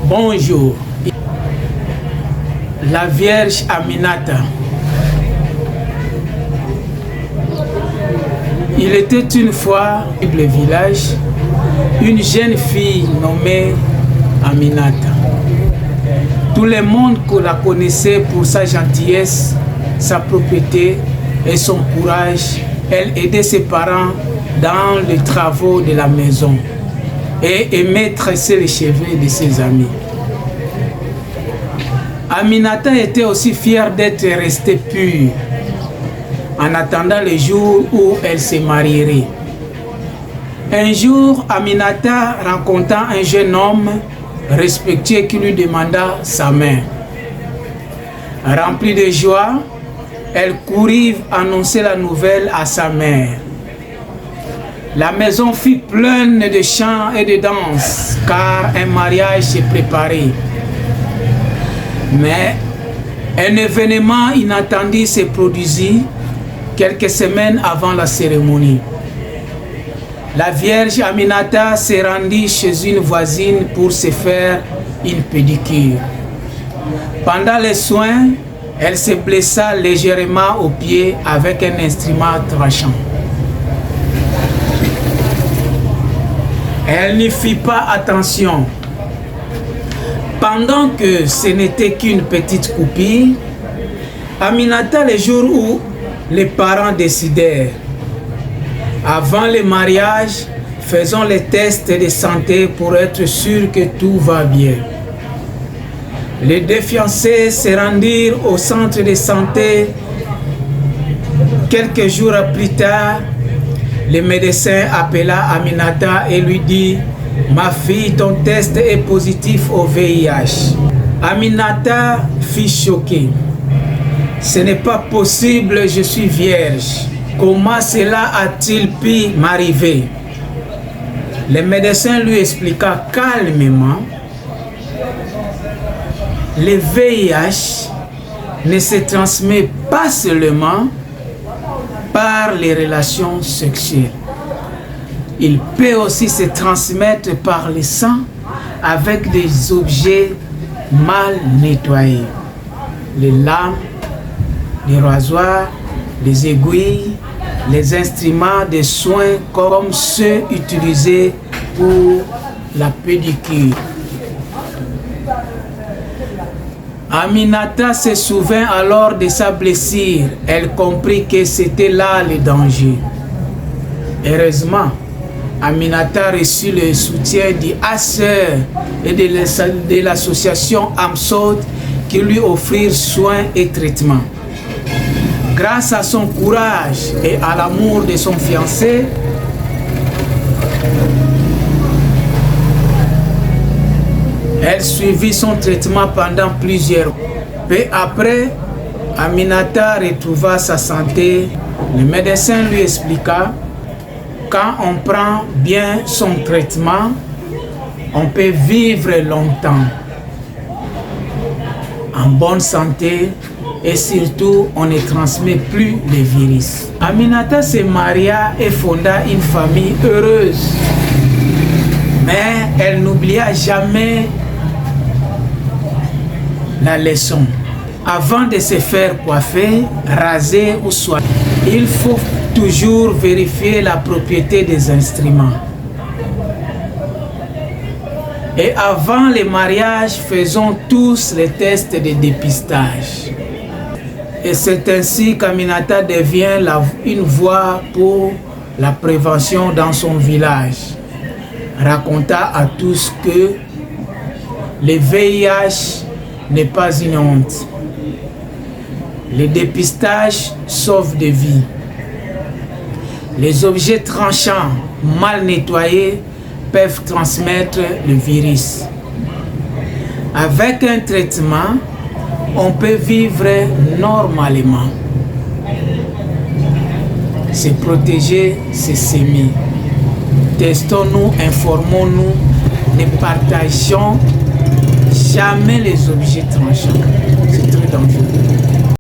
Bonjour. La Vierge Aminata. Il était une fois, dans le village, une jeune fille nommée Aminata. Tout le monde la connaissait pour sa gentillesse, sa propreté et son courage. Elle aidait ses parents dans les travaux de la maison et aimait tresser les cheveux de ses amis. Aminata était aussi fière d'être restée pure en attendant le jour où elle se marierait. Un jour, Aminata rencontra un jeune homme respectueux qui lui demanda sa main. Remplie de joie, elle courut annoncer la nouvelle à sa mère. La maison fut pleine de chants et de danses, car un mariage se préparait. Mais un événement inattendu se produisit quelques semaines avant la cérémonie. La Vierge Aminata se rendit chez une voisine pour se faire une pédicure. Pendant les soins, elle se blessa légèrement au pied avec un instrument tranchant. Elle n'y fit pas attention. Pendant que ce n'était qu'une petite coupure, Aminata, le jour où les parents décidèrent, avant le mariage, faisons les tests de santé pour être sûr que tout va bien. Les deux fiancés se rendirent au centre de santé. Quelques jours plus tard, le médecin appela Aminata et lui dit: « Ma fille, ton test est positif au VIH. » Aminata fut choquée. « Ce n'est pas possible, je suis vierge. Comment cela a-t-il pu m'arriver ?» Le médecin lui expliqua calmement: « Le VIH ne se transmet pas seulement par les relations sexuelles. Il peut aussi se transmettre par le sang avec des objets mal nettoyés. Les lames, les rasoirs, les aiguilles, les instruments de soins comme ceux utilisés pour la pédicure. » Aminata se souvint alors de sa blessure. Elle comprit que c'était là le danger. Heureusement, Aminata reçut le soutien du ASER et de l'association AMSOD qui lui offrirent soins et traitements. Grâce à son courage et à l'amour de son fiancé, elle suivit son traitement pendant plusieurs mois. Peu après, Aminata retrouva sa santé. Le médecin lui expliqua: quand on prend bien son traitement, on peut vivre longtemps, en bonne santé, et surtout, on ne transmet plus les virus. Aminata se maria et fonda une famille heureuse. Mais elle n'oublia jamais la leçon. Avant de se faire coiffer, raser ou soigner, il faut toujours vérifier la propriété des instruments. Et avant le mariage, faisons tous les tests de dépistage. Et c'est ainsi qu'Aminata devient une voix pour la prévention dans son village. Raconta à tous que le VIH n'est pas une honte. Le dépistage sauve des vies. Les objets tranchants mal nettoyés peuvent transmettre le virus. Avec un traitement, on peut vivre normalement. Se protéger, c'est s'aimer. Testons-nous, informons-nous, ne partageons jamais les objets tranchants. C'est très dangereux.